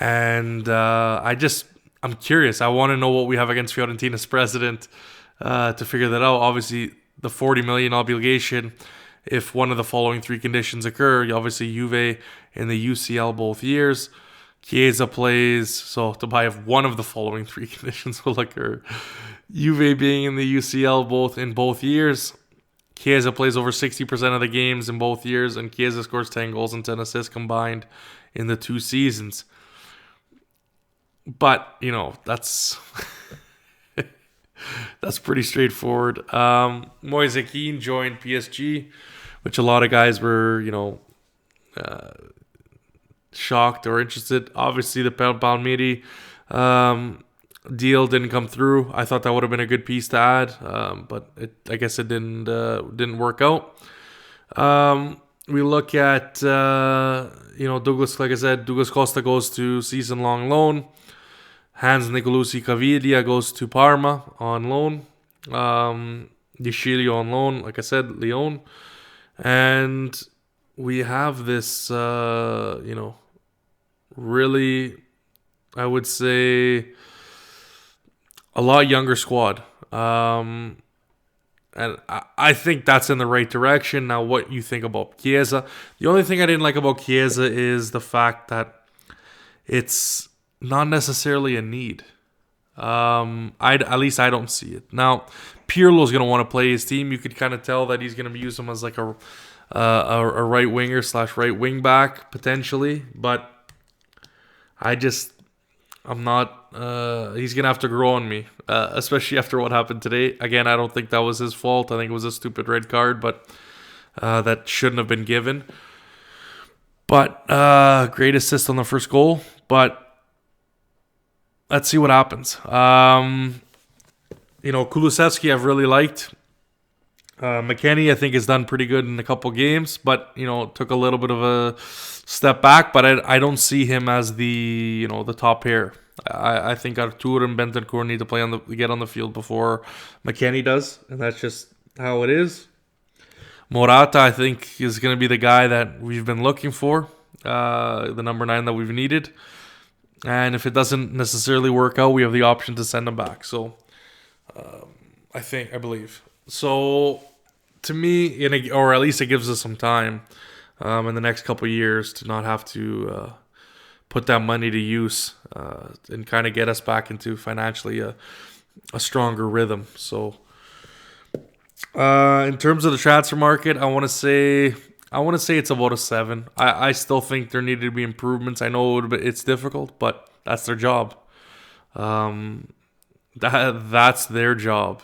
and I'm curious. I want to know what we have against Fiorentina's president to figure that out. Obviously, the 40 million obligation. If one of the following 3 conditions occur, obviously Juve in the UCL both years. Chiesa plays, so to buy if one of the following 3 conditions will occur. Juve being in the UCL both years. Chiesa plays over 60% of the games in both years, and Chiesa scores 10 goals and 10 assists combined in the 2 seasons. But, that's that's pretty straightforward. Moise Kean joined PSG, which a lot of guys were, shocked or interested. Obviously, the Palmieri deal didn't come through. I thought that would have been a good piece to add, but I guess it didn't work out. We look at Douglas. Like I said, Douglas Costa goes to season-long loan. Hans Nicolucci Caviglia goes to Parma on loan. Di Chilio on loan, like I said, Lyon. And we have this, really, I would say, a lot younger squad. And I think that's in the right direction. Now, what you think about Chiesa? The only thing I didn't like about Chiesa is the fact that it's not necessarily a need. At least I don't see it. Now, Pirlo's going to want to play his team. You could kind of tell that he's going to use him as like a right winger / right wing back potentially, but I'm not. He's going to have to grow on me, especially after what happened today. Again, I don't think that was his fault. I think it was a stupid red card, but that shouldn't have been given. But great assist on the first goal, but let's see what happens. Kulusevski I've really liked. McKennie I think has done pretty good in a couple games, but took a little bit of a step back. But I don't see him as the the top pair. I think Artur and Bentancur need to get on the field before McKennie does, and that's just how it is. Morata I think is going to be the guy that we've been looking for, the number 9 that we've needed. And if it doesn't necessarily work out, we have the option to send him back. So, I believe. So, to me, or at least it gives us some time in the next couple of years to not have to put that money to use and kind of get us back into financially a stronger rhythm. So, in terms of the transfer market, I want to say it's about a 7. I still think there needed to be improvements. I know it's difficult, but that's their job. That's their job.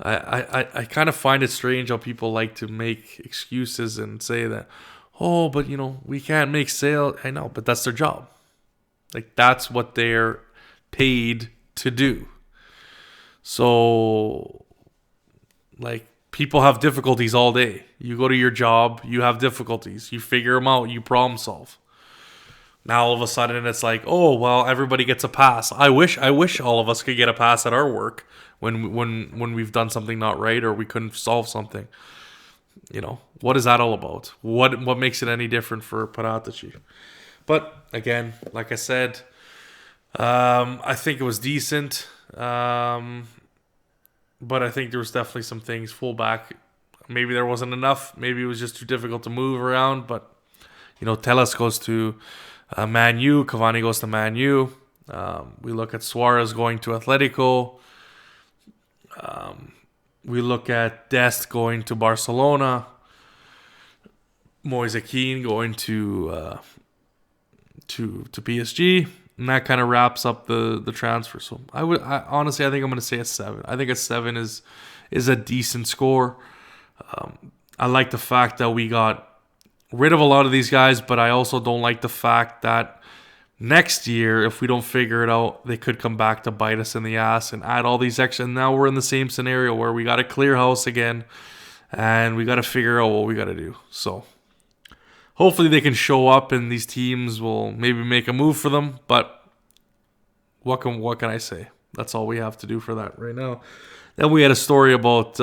I kind of find it strange how people like to make excuses and say that, but we can't make sales. I know, but that's their job. Like that's what they're paid to do. So, like, people have difficulties all day. You go to your job, you have difficulties. You figure them out, you problem solve. Now all of a sudden it's like, everybody gets a pass. I wish all of us could get a pass at our work when we've done something not right or we couldn't solve something. What is that all about? What makes it any different for Paratici? But again, like I said, I think it was decent. But I think there was definitely some things. Fullback, maybe there wasn't enough. Maybe it was just too difficult to move around. But, Telles goes to Man U. Cavani goes to Man U. We look at Suarez going to Atletico. We look at Dest going to Barcelona. Moise Kean going to PSG. and that kind of wraps up the transfer. So honestly, I think I'm going to say a 7. I think a 7 is a decent score. I like the fact that we got rid of a lot of these guys, but I also don't like the fact that next year, if we don't figure it out, they could come back to bite us in the ass and add all these extra. And now we're in the same scenario where we got to clear house again, and we got to figure out what we got to do. So hopefully they can show up, and these teams will maybe make a move for them. But what can I say? That's all we have to do for that right now. Then we had a story about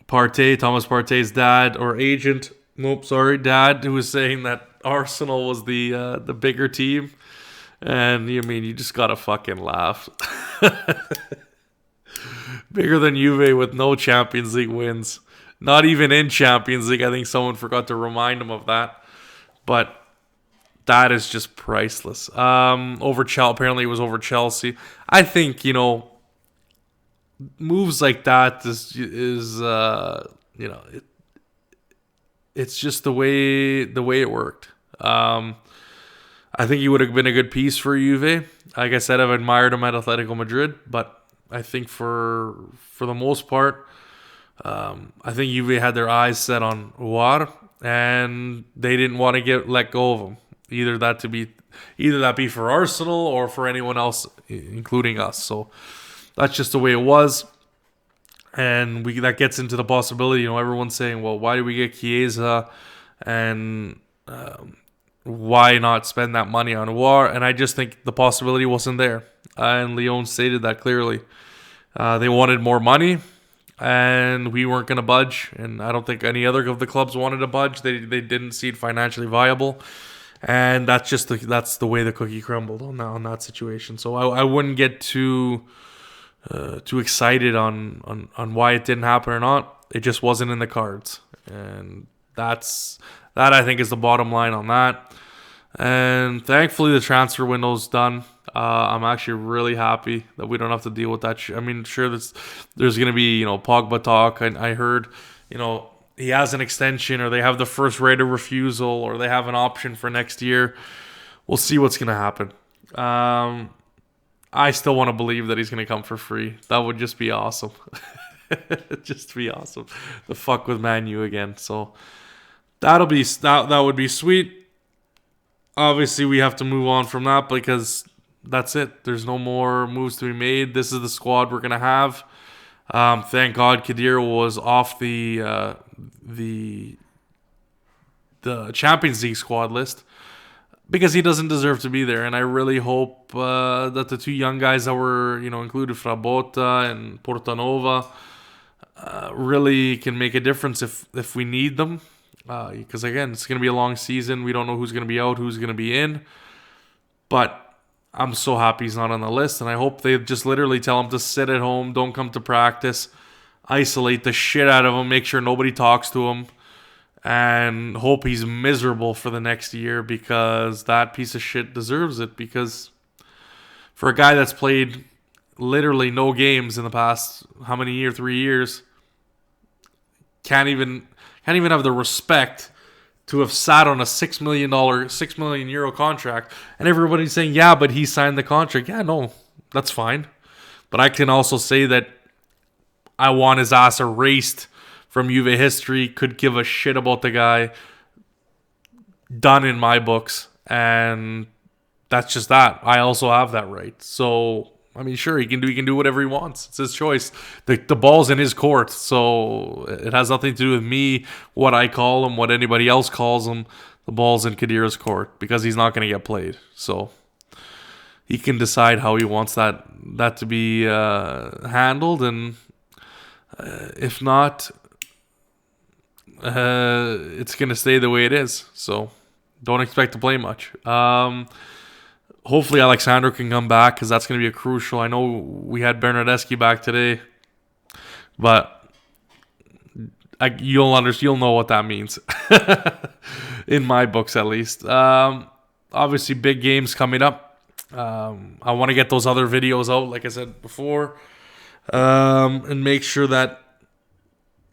Partey, Thomas Partey's dad or agent. Dad, who was saying that Arsenal was the bigger team. And you just gotta fucking laugh. Bigger than Juve with no Champions League wins. Not even in Champions League. I think someone forgot to remind him of that. But that is just priceless. Apparently it was over Chelsea. I think, moves like that it's just the way it worked. I think he would have been a good piece for Juve. Like I said, I've admired him at Atletico Madrid, but I think for the most part, I think Juve had their eyes set on War, and they didn't want to let go of him. Either that be for Arsenal or for anyone else, including us. So that's just the way it was. And that gets into the possibility, everyone's saying, well, why did we get Chiesa, and why not spend that money on War? And I just think the possibility wasn't there. And Lyon stated that clearly. They wanted more money, and we weren't going to budge. And I don't think any other of the clubs wanted to budge. They didn't see it financially viable. And that's the way the cookie crumbled on that situation. So I wouldn't get too excited on why it didn't happen or not. It just wasn't in the cards, and that I think is the bottom line on that. And thankfully the transfer window's done. I'm actually really happy that we don't have to deal with that. Sure, there's going to be Pogba talk. I heard he has an extension, or they have the first right of refusal, or they have an option for next year. We'll see what's going to happen. I still want to believe that he's going to come for free. That would just be awesome. Just be awesome. The fuck with Man U again. So that would be sweet. Obviously, we have to move on from that because that's it. There's no more moves to be made. This is the squad we're going to have. Thank God Khedira was off the Champions League squad list, because he doesn't deserve to be there. And I really hope that the two young guys that were, included, Frabotta and Portanova, really can make a difference if we need them. Because, again, it's going to be a long season. We don't know who's going to be out, who's going to be in. But I'm so happy he's not on the list. And I hope they just literally tell him to sit at home, don't come to practice, isolate the shit out of him, make sure nobody talks to him, and hope he's miserable for the next year, because that piece of shit deserves it. Because for a guy that's played literally no games in the past 3 years, can't even have the respect to have sat on a €6 million contract, and everybody's saying, yeah, but he signed the contract. Yeah, no, that's fine. But I can also say that I want his ass erased from Juve history. Could give a shit about the guy. Done in my books. And that's just that. I also have that right. So, sure, he can do whatever he wants. It's his choice. The ball's in his court. So it has nothing to do with me, what I call him, what anybody else calls him. The ball's in Khedira's court, because he's not going to get played. So he can decide how he wants that to be handled. And if not, it's going to stay the way it is. So don't expect to play much. Hopefully Alexandro can come back, because that's going to be a crucial. I know we had Bernardeschi back today, but you'll know what that means. In my books, at least. Obviously, big games coming up. I want to get those other videos out, like I said before, and make sure that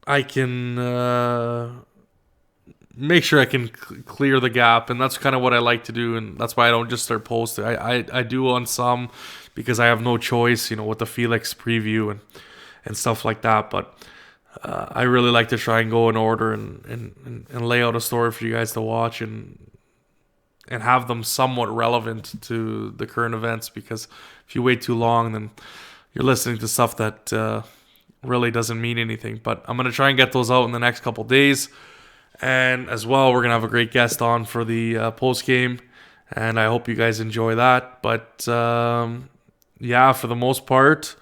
I can make sure I can clear the gap, and that's kind of what I like to do, and that's why I don't just start posting. I do on some because I have no choice, with the Felix preview and stuff like that. But I really like to try and go in order and lay out a story for you guys to watch and have them somewhat relevant to the current events, because if you wait too long, then you're listening to stuff that really doesn't mean anything. But I'm going to try and get those out in the next couple days. And as well, we're going to have a great guest on for the post game, and I hope you guys enjoy that. But yeah, for the most part,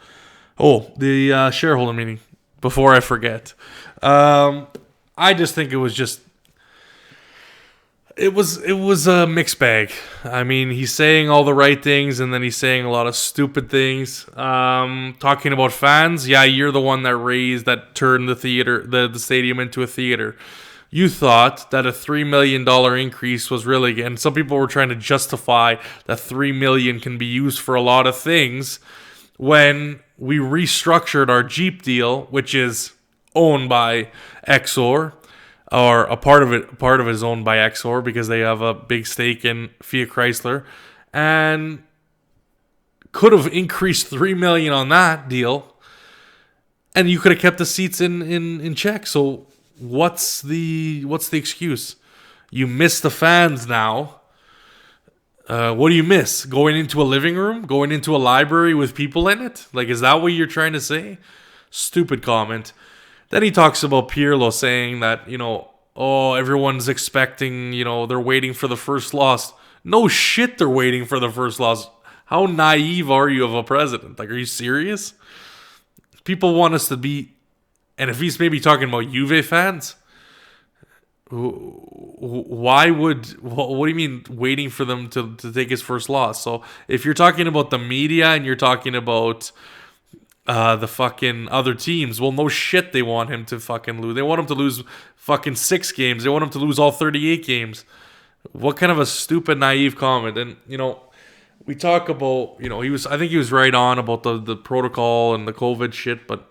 the shareholder meeting, before I forget. I just think it was a mixed bag. I mean, he's saying all the right things, and then he's saying a lot of stupid things. Talking about fans, yeah, you're the one that turned the stadium into a theater. You thought that a $3 million increase was really, and some people were trying to justify that $3 million can be used for a lot of things, when we restructured our Jeep deal, which is owned by Exor, or a part of it is owned by Exor because they have a big stake in Fiat Chrysler, and could have increased $3 million on that deal, and you could have kept the seats in check. So what's the excuse? You miss the fans now. What do you miss? Going into a living room? Going into a library with people in it? Like, is that what you're trying to say? Stupid comment. Then he talks about Pirlo saying that, everyone's expecting, they're waiting for the first loss. No shit, they're waiting for the first loss. How naive are you of a president? Like, are you serious? People want us to be, and if he's maybe talking about Juve fans, what do you mean waiting for them to take his first loss? So if you're talking about the media and you're talking about the fucking other teams, well, no shit, they want him to fucking lose. They want him to lose fucking 6 games. They want him to lose all 38 games. What kind of a stupid, naive comment? And, we talk about, I think he was right on about the protocol and the COVID shit, but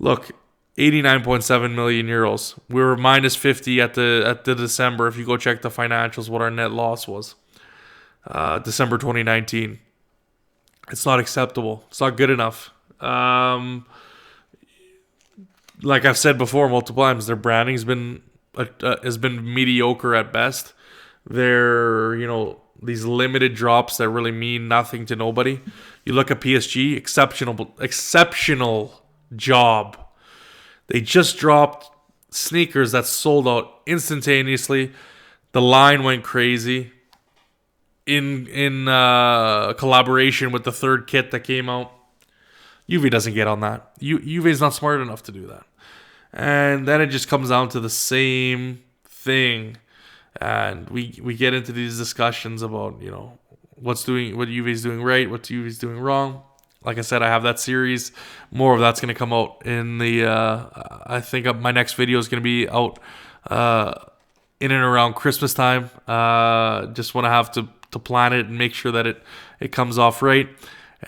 look, 89.7 million euros. We were minus 50 at the December. If you go check the financials, what our net loss was, December 2019. It's not acceptable. It's not good enough. Like I've said before multiple times, their branding has been mediocre at best. They're these limited drops that really mean nothing to nobody. You look at PSG, exceptional job. They just dropped sneakers that sold out instantaneously. The line went crazy. In collaboration with the third kit that came out. Juve doesn't get on that. Juve is not smart enough to do that. And then it just comes down to the same thing. And we get into these discussions about, what Juve is doing right, what Juve is doing wrong. Like I said, I have that series. More of that's going to come out in the, I think my next video is going to be out in and around Christmas time. Just want to have to plan it and make sure that it comes off right.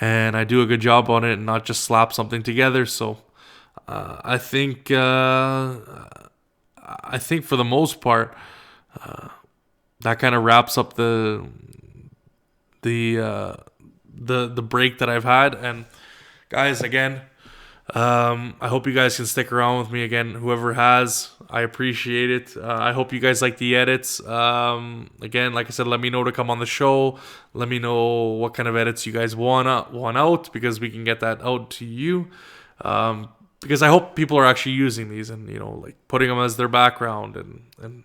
And I do a good job on it and not just slap something together. So I think for the most part, that kind of wraps up the break that I've had. And guys, again, I hope you guys can stick around with me again. Whoever has, I appreciate it. I hope you guys like the edits. Again, like I said, let me know to come on the show. Let me know what kind of edits you guys want out, because we can get that out to you. Because I hope people are actually using these and like putting them as their background and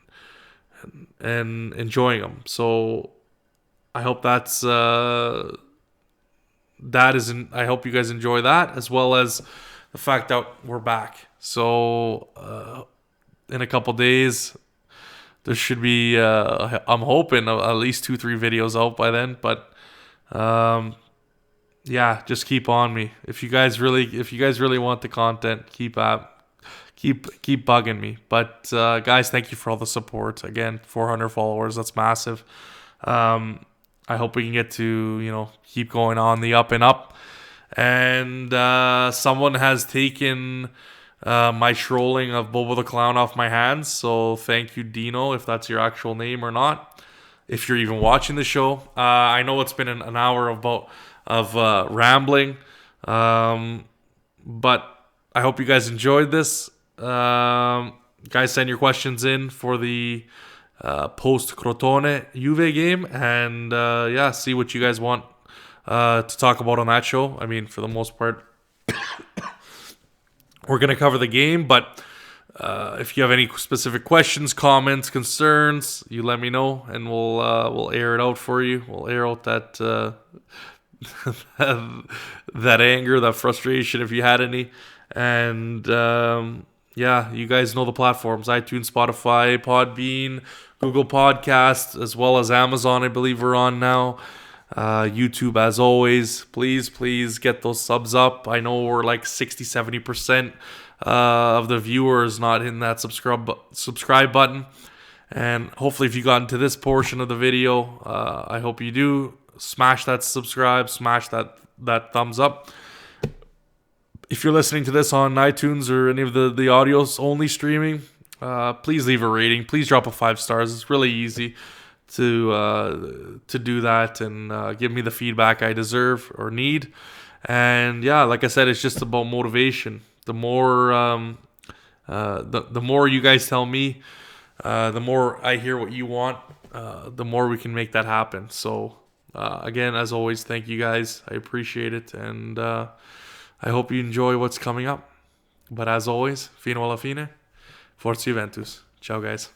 enjoying them. So I hope I hope you guys enjoy that, as well as the fact that we're back. So in a couple days, there should be I'm hoping at least 2-3 videos out by then. But yeah, just keep on me. If you guys really want the content, keep bugging me. But guys, thank you for all the support. Again, 400 followers, that's massive. I hope we can get to, keep going on the up and up. And someone has taken my trolling of Bobo the Clown off my hands. So thank you, Dino, if that's your actual name or not. If you're even watching the show, I know it's been an hour of rambling, but I hope you guys enjoyed this. Guys, send your questions in for the post Crotone Juve game, and yeah, see what you guys want to talk about on that show. I mean, for the most part, we're gonna cover the game, but if you have any specific questions, comments, concerns, you let me know, and we'll air it out for you. We'll air out that that anger, that frustration, if you had any. And yeah, you guys know the platforms: iTunes, Spotify, Podbean, Google Podcast, as well as Amazon. I believe we're on now. YouTube, as always, please get those subs up. I know we're like 60-70% of the viewers not hitting that subscribe button, and hopefully if you got into this portion of the video, I hope you do smash that subscribe, smash that thumbs up. If you're listening to this on iTunes or any of the audios only streaming, please leave a rating. Please drop a 5 stars. It's really easy to do that and give me the feedback I deserve or need. And yeah, like I said, it's just about motivation. The more the more you guys tell me, the more I hear what you want, the more we can make that happen. So again, as always, thank you guys. I appreciate it, and I hope you enjoy what's coming up. But as always, fino alla fine, Forza Juventus. Ciao guys.